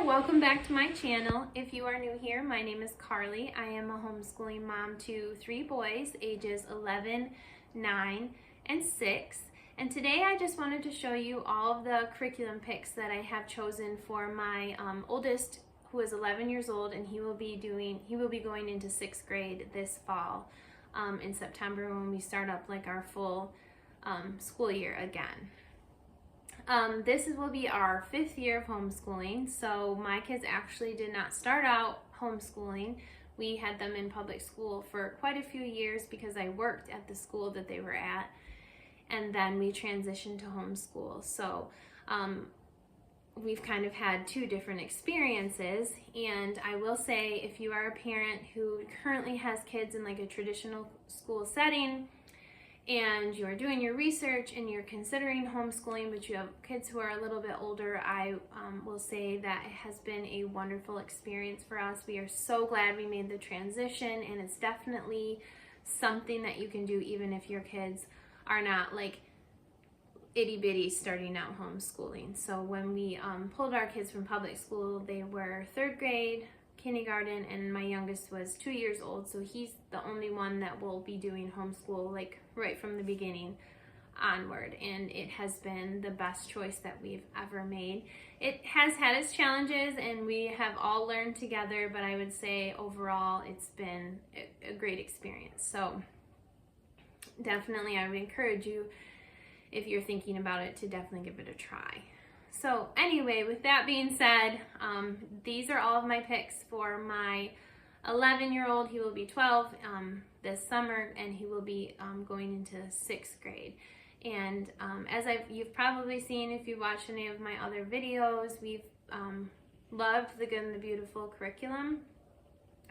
welcome back to my channel. If you are new here, my name is Carly. I am a homeschooling mom to 3 boys, ages 11, 9, and 6. And today I just wanted to show you all of the curriculum picks that I have chosen for my oldest, who is 11 years old, and he will be going into 6th grade this fall in September when we start up like our full school year again. This will be our 5th year of homeschooling, so my kids actually did not start out homeschooling. We had them in public school for quite a few years because I worked at the school that they were at, and then we transitioned to homeschool. So we've kind of had 2 different experiences, and I will say if you are a parent who currently has kids in like a traditional school setting, and you're doing your research and you're considering homeschooling, but you have kids who are a little bit older, I will say that it has been a wonderful experience for us. We are so glad we made the transition, and it's definitely something that you can do even if your kids are not like itty bitty starting out homeschooling. So when we pulled our kids from public school, they were 3rd grade, kindergarten, and my youngest was 2 years old, so he's the only one that will be doing homeschool like right from the beginning onward, and it has been the best choice that we've ever made. It has had its challenges and we have all learned together, but I would say overall it's been a great experience. So definitely I would encourage you, if you're thinking about it, to definitely give it a try. So anyway, with that being said, these are all of my picks for my 11-year-old. He will be 12 this summer, and he will be going into 6th grade. And as you've probably seen if you watch any of my other videos, we've loved the Good and the Beautiful curriculum.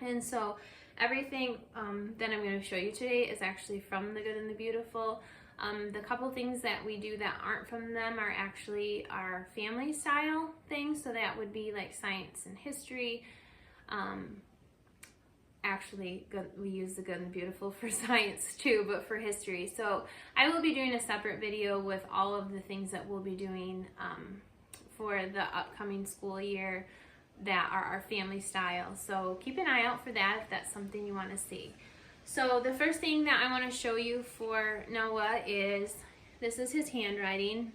And so everything that I'm going to show you today is actually from the Good and the Beautiful. The couple things that we do that aren't from them are actually our family style things. So that would be like science and history. We use the Good and the Beautiful for science too, but for history. So I will be doing a separate video with all of the things that we'll be doing for the upcoming school year that are our family style. So keep an eye out for that if that's something you want to see. So the first thing that I want to show you for Noah is, this is his handwriting.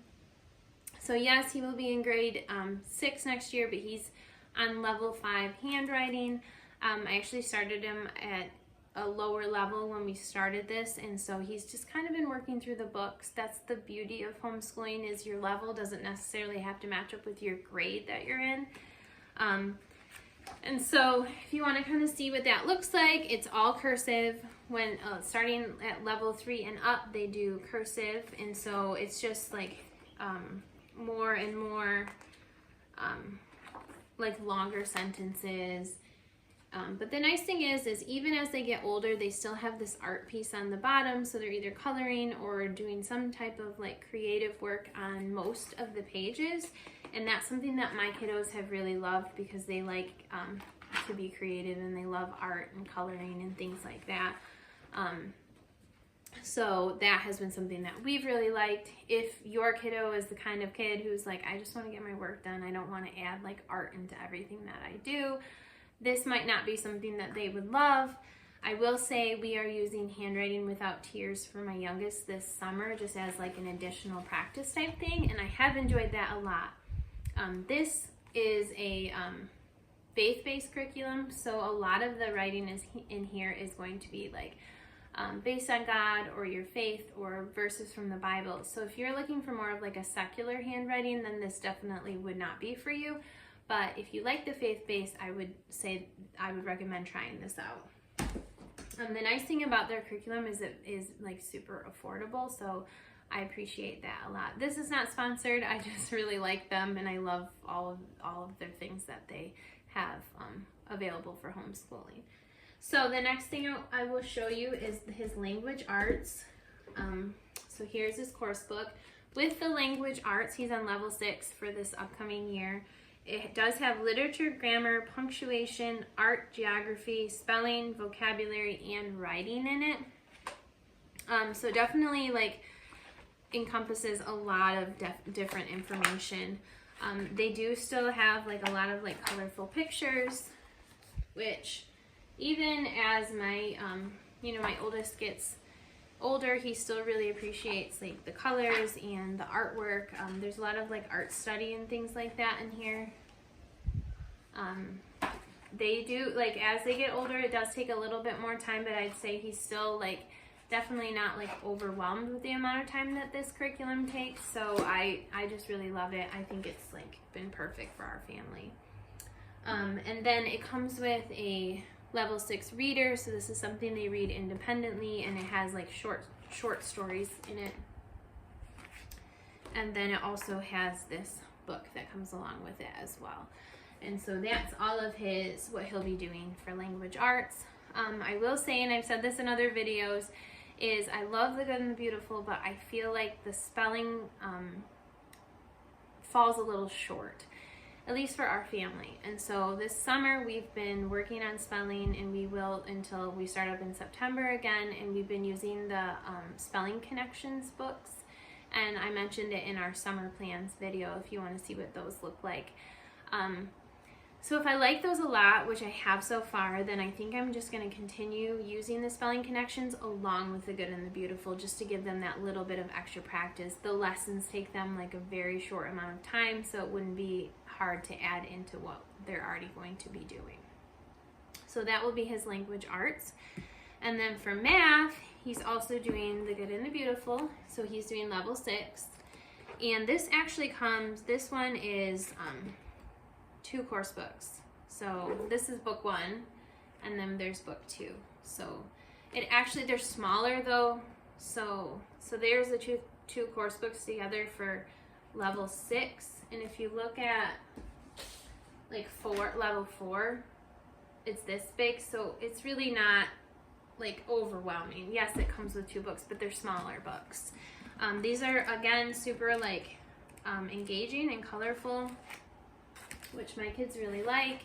So yes, he will be in grade 6 next year, but he's on level 5 handwriting. I actually started him at a lower level when we started this, and so he's just kind of been working through the books. That's the beauty of homeschooling, is your level doesn't necessarily have to match up with your grade that you're in. And so if you want to kind of see what that looks like, it's all cursive. When starting at level 3 and up, they do cursive, and so it's just like more and more like longer sentences. But the nice thing is even as they get older, they still have this art piece on the bottom, so they're either coloring or doing some type of like creative work on most of the pages, and that's something that my kiddos have really loved because they like to be creative and they love art and coloring and things like that. So that has been something that we've really liked. If your kiddo is the kind of kid who's like, I just want to get my work done, I don't want to add like art into everything that I do, this might not be something that they would love. I will say we are using Handwriting Without Tears for my youngest this summer just as like an additional practice type thing, and I have enjoyed that a lot. This is a faith-based curriculum, so a lot of the writing in here is going to be like based on God or your faith or verses from the Bible. So if you're looking for more of like a secular handwriting, then this definitely would not be for you. But if you like the faith-based, I would recommend trying this out. The nice thing about their curriculum is it is like super affordable, so I appreciate that a lot. This is not sponsored. I just really like them, and I love all of their things that they have available for homeschooling. So the next thing I will show you is his language arts. So here's his course book. With the language arts, he's on level 6 for this upcoming year. It does have literature, grammar, punctuation, art, geography, spelling, vocabulary, and writing in it. So definitely like encompasses a lot of different information. They do still have like a lot of like colorful pictures, which even as my, my oldest gets older, he still really appreciates like the colors and the artwork. There's a lot of like art study and things like that in here. They do, like, as they get older, it does take a little bit more time, but I'd say he's still like definitely not like overwhelmed with the amount of time that this curriculum takes. So I just really love it. I think it's like been perfect for our family. And then it comes with a level 6 reader, so this is something they read independently, and it has like short stories in it. And then it also has this book that comes along with it as well. And so that's all of what he'll be doing for language arts. I will say, and I've said this in other videos, is I love the Good and the Beautiful, but I feel like the spelling falls a little short, at least for our family. And so this summer we've been working on spelling, and we will until we start up in September again, and we've been using the Spelling Connections books, and I mentioned it in our summer plans video if you want to see what those look like. So if I like those a lot, which I have so far, then I think I'm just going to continue using the Spelling Connections along with the Good and the Beautiful, just to give them that little bit of extra practice. The lessons take them like a very short amount of time, so it wouldn't be hard to add into what they're already going to be doing. So that will be his language arts. And then for math, he's also doing the Good and the Beautiful, so he's doing level 6. And this actually this one is 2 course books. So this is book 1, and then there's book 2. So they're smaller though. So there's the two course books together for level 6. And if you look at like level 4, it's this big. So it's really not like overwhelming. Yes, it comes with 2 books, but they're smaller books. These are again super like engaging and colorful, which my kids really like,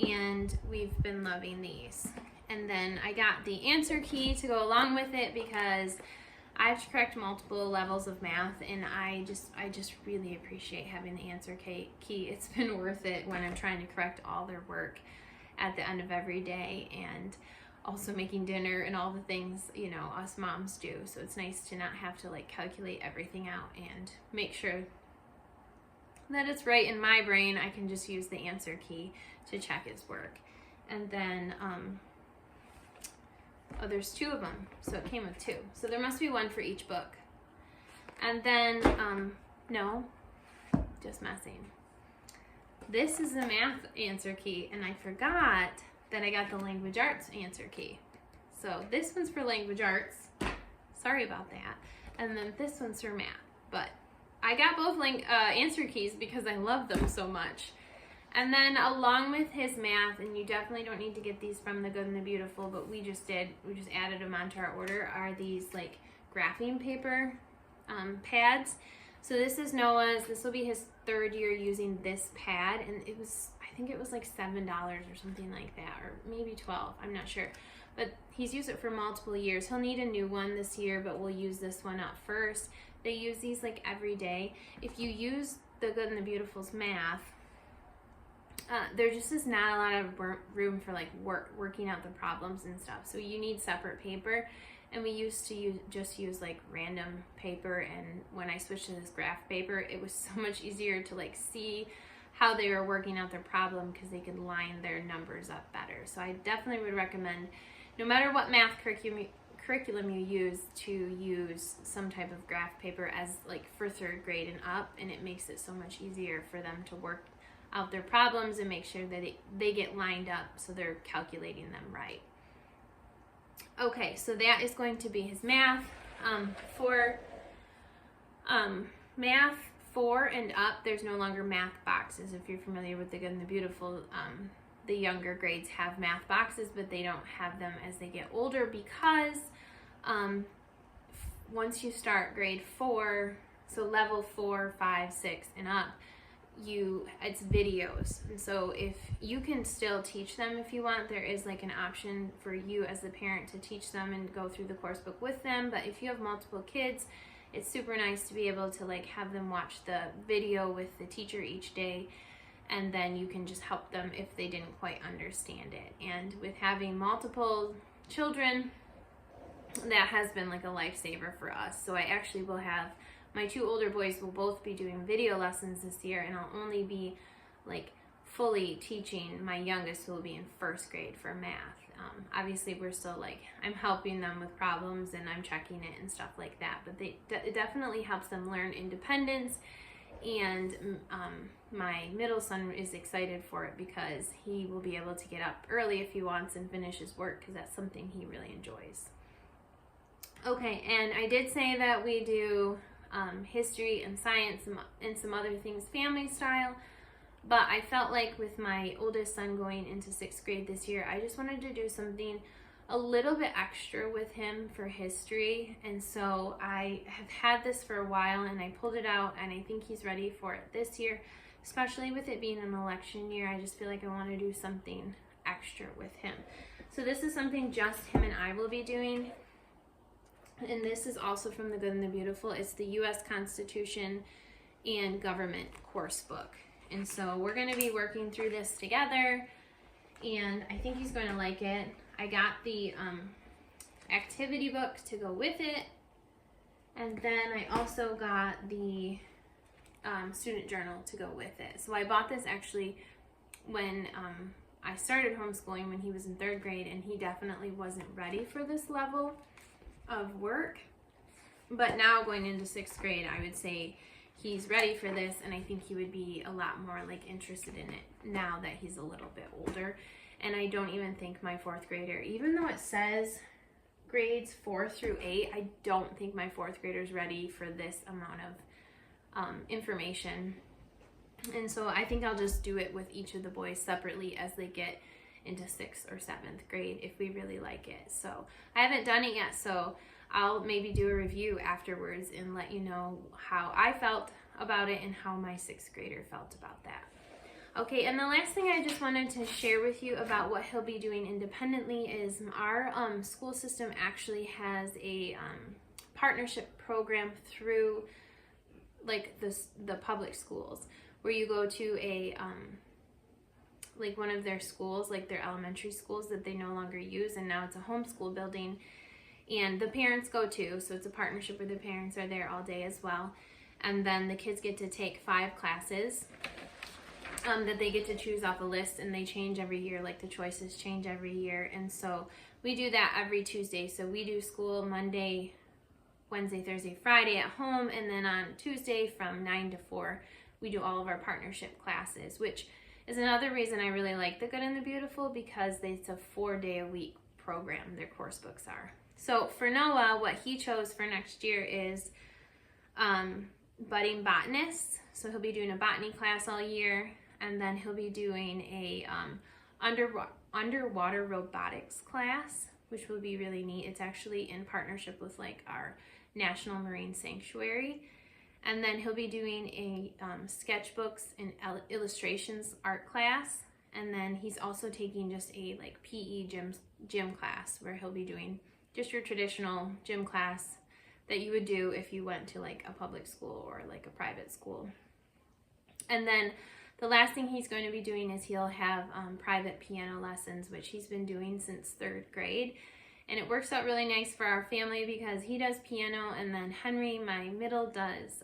and we've been loving these. And then I got the answer key to go along with it because I have to correct multiple levels of math, and I just really appreciate having the answer key. It's been worth it when I'm trying to correct all their work at the end of every day, and also making dinner and all the things, us moms do. So it's nice to not have to like calculate everything out and make sure that it's right in my brain. I can just use the answer key to check his work. And then there's 2 of them, so it came with 2, so there must be 1 for each book. And then no, just messing, this is the math answer key, and I forgot that I got the language arts answer key. So this one's for language arts, sorry about that, and then this one's for math. But I got both answer keys because I love them so much. And then along with his math, and you definitely don't need to get these from the Good and the Beautiful, but we just added them onto our order, are these like graphing paper pads. So this is Noah's. This will be his 3rd year using this pad, and I think it was like $7 or something like that, or maybe $12, I'm not sure. But he's used it for multiple years. He'll need a new one this year, but we'll use this one up first. They use these like every day. If you use the Good and the Beautiful's math, there just is not a lot of room for like working out the problems and stuff. So you need separate paper, and we used to just use like random paper. And when I switched to this graph paper, it was so much easier to like see how they were working out their problem because they could line their numbers up better. So I definitely would recommend, no matter what math curriculum you use, to use some type of graph paper as like for 3rd grade and up, and it makes it so much easier for them to work out their problems and make sure that they get lined up so they're calculating them right. Okay, so that is going to be his math. For math 4 and up, there's no longer math boxes. If you're familiar with the Good and the Beautiful, the younger grades have math boxes, but they don't have them as they get older because once you start grade 4, so level 4, 5, 6, and up, it's videos. And so if you can still teach them if you want, there is like an option for you as the parent to teach them and go through the course book with them. But if you have multiple kids it's super nice to be able to like have them watch the video with the teacher each day, and then you can just help them if they didn't quite understand it. And with having multiple children, that has been like a lifesaver for us. So I actually will have my 2 older boys will both be doing video lessons this year, and I'll only be like fully teaching my youngest, who will be in 1st grade, for math. Obviously we're still like, I'm helping them with problems and I'm checking it and stuff like that, but it definitely helps them learn independence. And my middle son is excited for it because he will be able to get up early if he wants and finish his work, because that's something he really enjoys. Okay, and I did say that we do history and science and some other things family style, but I felt like with my oldest son going into 6th grade this year, I just wanted to do something a little bit extra with him for history. And so I have had this for a while, and I pulled it out, and I think he's ready for it this year, especially with it being an election year. I just feel like I want to do something extra with him. So this is something just him and I will be doing. And this is also from The Good and the Beautiful. It's the U.S. Constitution and Government course book. And so we're going to be working through this together, and I think he's going to like it. I got the activity book to go with it, and then I also got the student journal to go with it. So I bought this actually when I started homeschooling when he was in 3rd grade, and he definitely wasn't ready for this level of work. But now going into 6th grade, I would say he's ready for this, and I think he would be a lot more like interested in it now that he's a little bit older. And I don't even think my 4th grader, even though it says grades 4 through 8, I don't think my 4th grader's ready for this amount of information. And so I think I'll just do it with each of the boys separately as they get into 6th or 7th grade if we really like it. So I haven't done it yet, so I'll maybe do a review afterwards and let you know how I felt about it and how my 6th grader felt about that. Okay, and the last thing I just wanted to share with you about what he'll be doing independently is our school system actually has a partnership program through like the public schools, where you go to a like one of their schools, like their elementary schools that they no longer use, and now it's a homeschool building, and the parents go too. So it's a partnership where the parents are there all day as well, and then the kids get to take 5 classes that they get to choose off a list, and they change every year, like the choices change every year. And so we do that every Tuesday. So we do school Monday, Wednesday, Thursday, Friday at home, and then on Tuesday from 9 to 4 we do all of our partnership classes, which is another reason I really like The Good and the Beautiful, because it's a 4-day-a-week program, their course books are. So for Noah, what he chose for next year is budding botanist. So he'll be doing a botany class all year, and then he'll be doing a underwater robotics class, which will be really neat. It's actually in partnership with like our National Marine Sanctuary. And then he'll be doing a sketchbooks and illustrations art class. And then he's also taking just a like PE gym class, where he'll be doing just your traditional gym class that you would do if you went to like a public school or like a private school. And then the last thing he's going to be doing is he'll have private piano lessons, which he's been doing since 3rd grade. And it works out really nice for our family because he does piano, and then Henry, my middle, does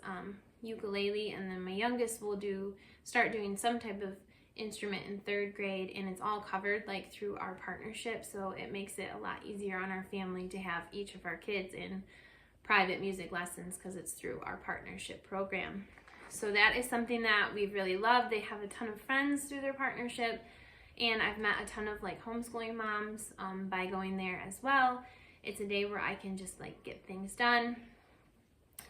ukulele, and then my youngest will start doing some type of instrument in 3rd grade, and it's all covered like through our partnership. So it makes it a lot easier on our family to have each of our kids in private music lessons because it's through our partnership program. So that is something that we've really loved. They have a ton of friends through their partnership, and I've met a ton of like homeschooling moms by going there as well. It's a day where I can just like get things done,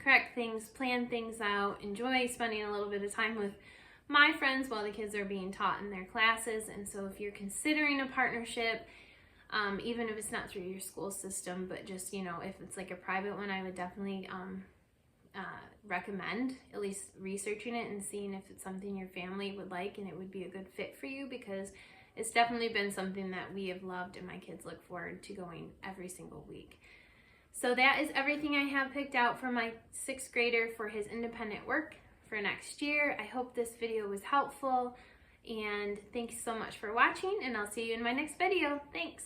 correct things, plan things out, enjoy spending a little bit of time with my friends while the kids are being taught in their classes. And so if you're considering a partnership, even if it's not through your school system, but just, you know, if it's like a private one, I would definitely recommend at least researching it and seeing if it's something your family would like and it would be a good fit for you, because it's definitely been something that we have loved and my kids look forward to going every single week. So that is everything I have picked out for my 6th grader for his independent work for next year. I hope this video was helpful, and thanks so much for watching, and I'll see you in my next video. Thanks.